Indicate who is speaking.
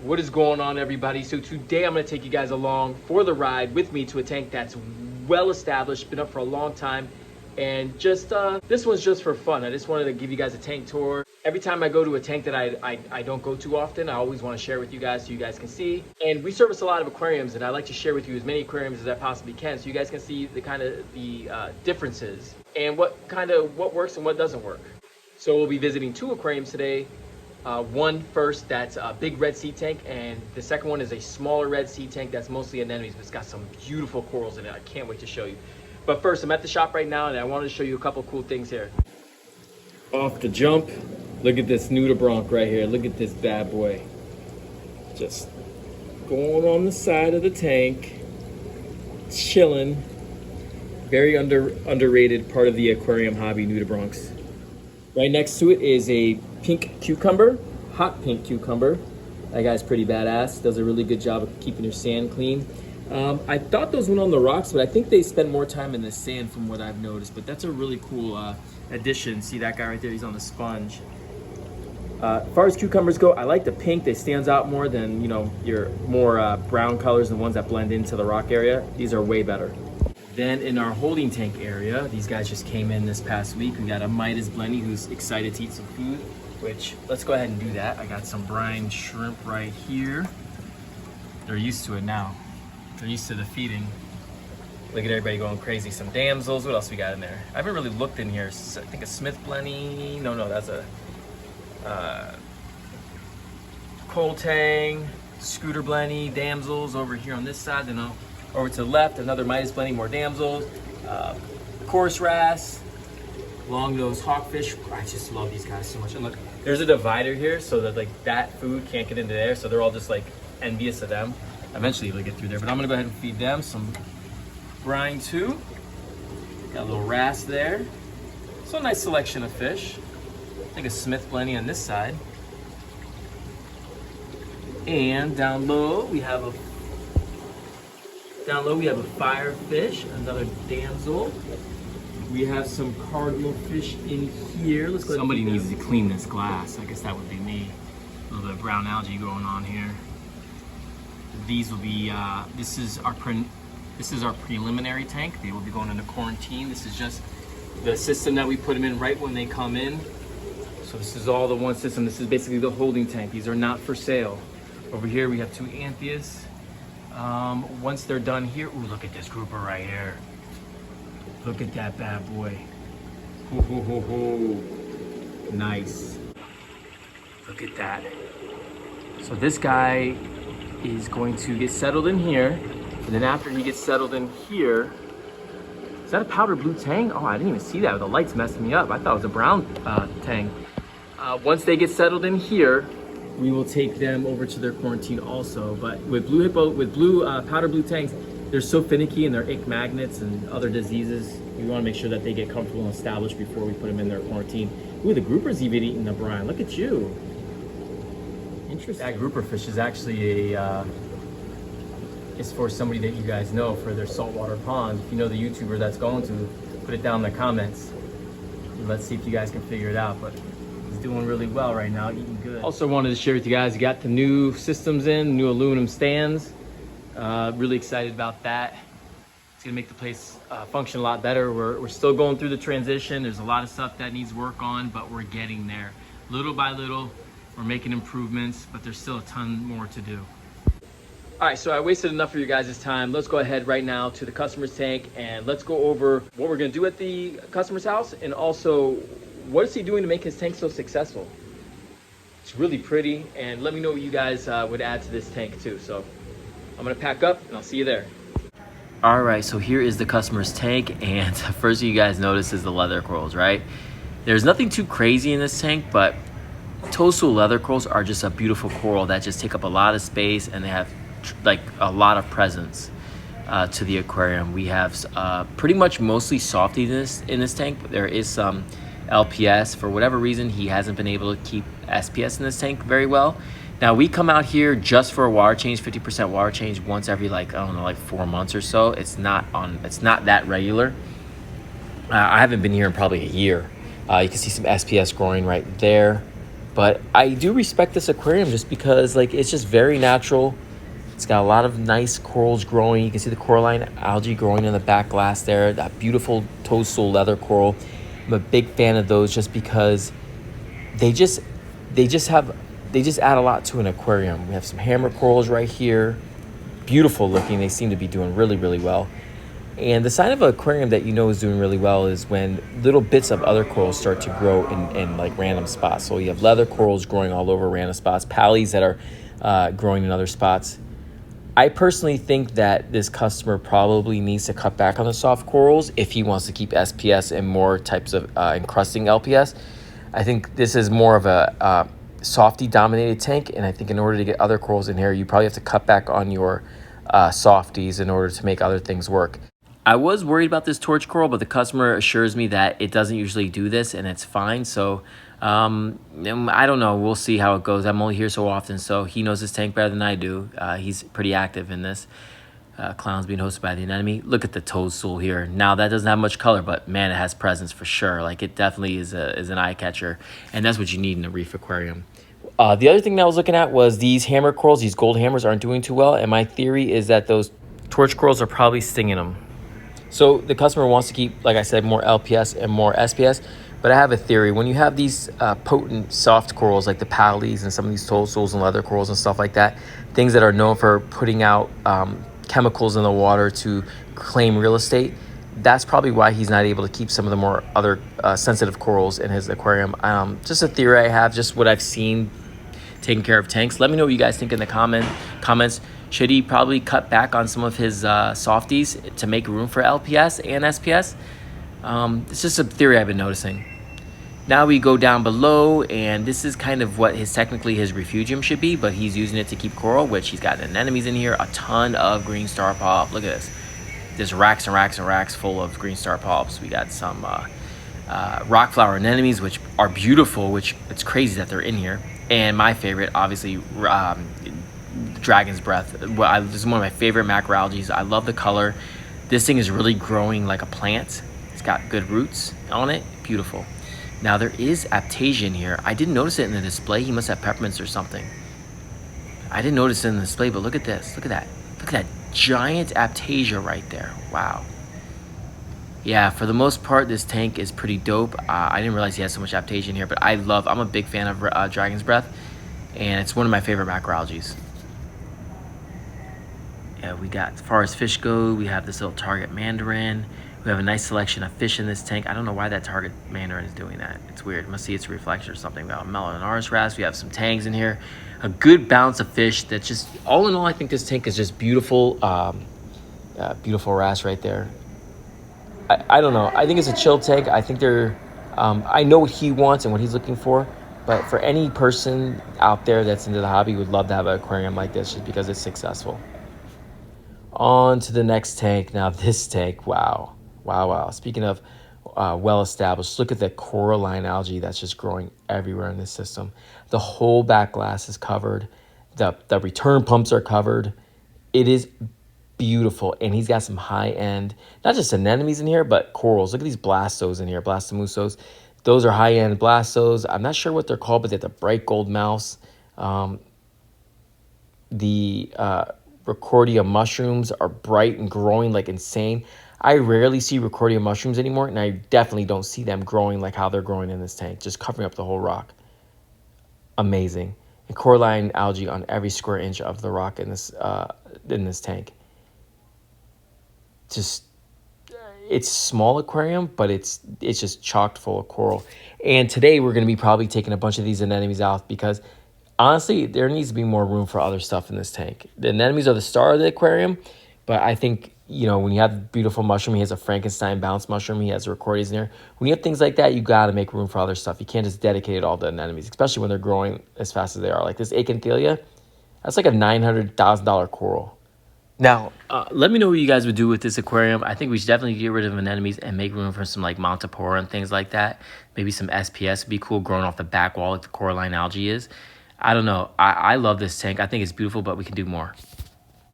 Speaker 1: What is going on, everybody? So today I'm going to take you guys along for the ride with me to a tank that's well established, been up for a long time, and just this one's just for fun. I just wanted to give you guys a tank tour. Every time I go to a tank that I don't go to often, I always want to share with you guys so you guys can see. And we service a lot of aquariums, and I like to share with you as many aquariums as I possibly can so you guys can see the kind of the differences and what works and what doesn't work. So we'll be visiting two aquariums today. One first, that's a big red sea tank, and the second one is a smaller red sea tank that's mostly anemones, but it's got some beautiful corals in it. I can't wait to show you. But first, I'm at the shop right now, and I wanted to show you a couple cool things here. Off the jump, look at this nudibranch right here. Look at this bad boy. Just going on the side of the tank, chilling. Very underrated part of the aquarium hobby, nudibranchs. Right next to it is a pink cucumber, hot pink cucumber. That guy's pretty badass. Does a really good job of keeping your sand clean. I thought those went on the rocks, but I think they spend more time in the sand from what I've noticed. But that's a really cool addition. See that guy right there? He's on the sponge. As far as cucumbers go, I like the pink. They stands out more than your more brown colors, the ones that blend into the rock area. These are way better. Then in our holding tank area, these guys just came in this past week. We got a Midas Blenny who's excited to eat some food, which let's go ahead and do that. I got some brine shrimp right here. They're used to it now. They're used to the feeding. Look at everybody going crazy. Some damsels. What else we got in there? I haven't really looked in here. I think a Smith Blenny. No, that's a Coal Tang, Scooter Blenny, damsels over here on this side. Then over to the left, another Midas Blenny, more damsels, coarse wrasse, long-nosed hawkfish. I just love these guys so much. And look, there's a divider here so that that food can't get into there, so they're all just envious of them. Eventually they'll get through there, but I'm gonna go ahead and feed them some brine too. Got a little wrasse there. So a nice selection of fish. I think a Smith Blenny on this side. And down low we have a firefish, another damsel. We have some cardinal fish in here. Let's go. Somebody needs to clean this glass. I guess that would be me. A little bit of brown algae going on here. These will be. This is our preliminary tank. They will be going into quarantine. This is just the system that we put them in right when they come in. So this is all the one system. This is basically the holding tank. These are not for sale. Over here we have two Antheas. Once they're done here, ooh, look at this grouper right here. Look at that bad boy. Ho, ho, ho, ho. Nice. Look at that. So this guy is going to get settled in here. And then after he gets settled in here, is that a powder blue tang? Oh, I didn't even see that. The light's messing me up. I thought it was a brown tang. Once they get settled in here, we will take them over to their quarantine also. But with powder blue tanks, they're so finicky and they're ick magnets and other diseases. We want to make sure that they get comfortable and established before we put them in their quarantine. Ooh, the grouper's even eating the brine. Look at you. Interesting. That grouper fish is actually it's for somebody that you guys know for their saltwater pond. If you know the YouTuber that's going to, put it down in the comments. Let's see if you guys can figure it out. But doing really well right now, eating good. Also wanted to share with you guys, you got the new systems in, new aluminum stands. Really excited about that. It's gonna make the place function a lot better. We're still going through the transition. There's a lot of stuff that needs work on, but we're getting there. Little by little, we're making improvements, but there's still a ton more to do. All right, so I wasted enough of your guys' time. Let's go ahead right now to the customer's tank and let's go over what we're gonna do at the customer's house and also what is he doing to make his tank so successful? It's really pretty, and let me know what you guys would add to this tank too. So I'm gonna pack up and I'll see you there. All right, so here is the customer's tank, and first thing you guys notice is the leather corals, right? There's nothing too crazy in this tank, but toadstool leather corals are just a beautiful coral that just take up a lot of space and they have a lot of presence to the aquarium. We have pretty much mostly softiness in this tank, but there is some LPS. For whatever reason, he hasn't been able to keep SPS in this tank very well. Now we come out here just for a water change, 50% water change once every 4 months or so. It's not that regular. I haven't been here in probably a year. You can see some SPS growing right there.
Speaker 2: But I do respect this aquarium just because like it's just very natural. It's got a lot of nice corals growing. You can see the coralline algae growing in the back glass there. That beautiful toadstool leather coral. I'm a big fan of those just because they just they just add a lot to an aquarium. We have some hammer corals right here. Beautiful looking. They seem to be doing really, really well. And the sign of an aquarium that you know is doing really well is when little bits of other corals start to grow in like random spots. So you have leather corals growing all over random spots, pallies that are growing in other spots. I personally think that this customer probably needs to cut back on the soft corals if he wants to keep SPS and more types of encrusting LPS. I think this is more of a softy dominated tank, and I think in order to get other corals in here, you probably have to cut back on your softies in order to make other things work. I was worried about this torch coral, but the customer assures me that it doesn't usually do this and it's fine. So I don't know. We'll see how it goes. I'm only here so often, so he knows his tank better than I do. He's pretty active in this. Clowns being hosted by the anemone. Look at the toadstool here. Now that doesn't have much color, but man, it has presence for sure. Like it definitely is an eye catcher, and that's what you need in a reef aquarium. The other thing that I was looking at was these hammer corals. These gold hammers aren't doing too well, and my theory is that those torch corals are probably stinging them. So the customer wants to keep, like I said, more LPS and more SPS, but I have a theory. When you have these potent soft corals like the pallies and some of these toadstools and leather corals and stuff like that, things that are known for putting out chemicals in the water to claim real estate, that's probably why he's not able to keep some of the more other sensitive corals in his aquarium. Just a theory I have, just what I've seen taking care of tanks. Let me know what you guys think in the comments. Should he probably cut back on some of his softies to make room for LPS and SPS? It's just a theory I've been noticing. Now we go down below, and this is kind of what technically his refugium should be, but he's using it to keep coral, which he's got anemones in here, a ton of green star polyp. Look at this. There's racks and racks and racks full of green star polyps. We got some rock flower anemones, which are beautiful, which it's crazy that they're in here. And my favorite, obviously, dragon's breath. This is one of my favorite macroalgae. I love the color. This thing is really growing like a plant. It's got good roots on it. Beautiful. Now there is Aptasia in here. I didn't notice it in the display. He must have peppermints or something. I didn't notice it in the display, but look at this. Look at that. Look at that giant Aptasia right there. Wow. Yeah, for the most part, this tank is pretty dope. I didn't realize he has so much Aptasia in here, but I'm a big fan of dragon's breath, and it's one of my favorite macroalgae. Yeah, we got, as far as fish go, we have this little target mandarin. We have a nice selection of fish in this tank. I don't know why that target mandarin is doing that. It's weird. Must see its reflection or something. We got a Melanoris wrasse. We have some tangs in here. A good balance of fish that's just, all in all, I think this tank is just beautiful. Beautiful wrasse right there. I don't know. I think it's a chill tank. I think I know what he wants and what he's looking for. But for any person out there that's into the hobby, would love to have an aquarium like this just because it's successful. On to the next tank. Now this tank, wow. Speaking of well-established, look at the coralline algae that's just growing everywhere in this system. The whole back glass is covered. The return pumps are covered. It is beautiful, and he's got some high-end, not just anemones in here, but corals. Look at these blastos in here, blastomusos. Those are high-end blastos. I'm not sure what they're called, but they're the bright gold mouse. The Recordia mushrooms are bright and growing like insane. I rarely see Recordia mushrooms anymore, and I definitely don't see them growing like how they're growing in this tank, just covering up the whole rock. Amazing. And coralline algae on every square inch of the rock in this tank. Just, it's small aquarium, but it's just chocked full of coral. And today we're going to be probably taking a bunch of these anemones out because honestly, there needs to be more room for other stuff in this tank. The anemones are the star of the aquarium, but I think, you know, when you have beautiful mushroom, he has a Frankenstein bounce mushroom, he has Recordias in there. When you have things like that, you got to make room for other stuff. You can't just dedicate it all to anemones, especially when they're growing as fast as they are. Like this Acanthalia, that's like a $900,000 coral. Now, let me know what you guys would do with this aquarium. I think we should definitely get rid of anemones and make room for some like Montipora and things like that. Maybe some SPS would be cool growing off the back wall like the coralline algae is. I don't know. I love this tank. I think it's beautiful, but we can do more.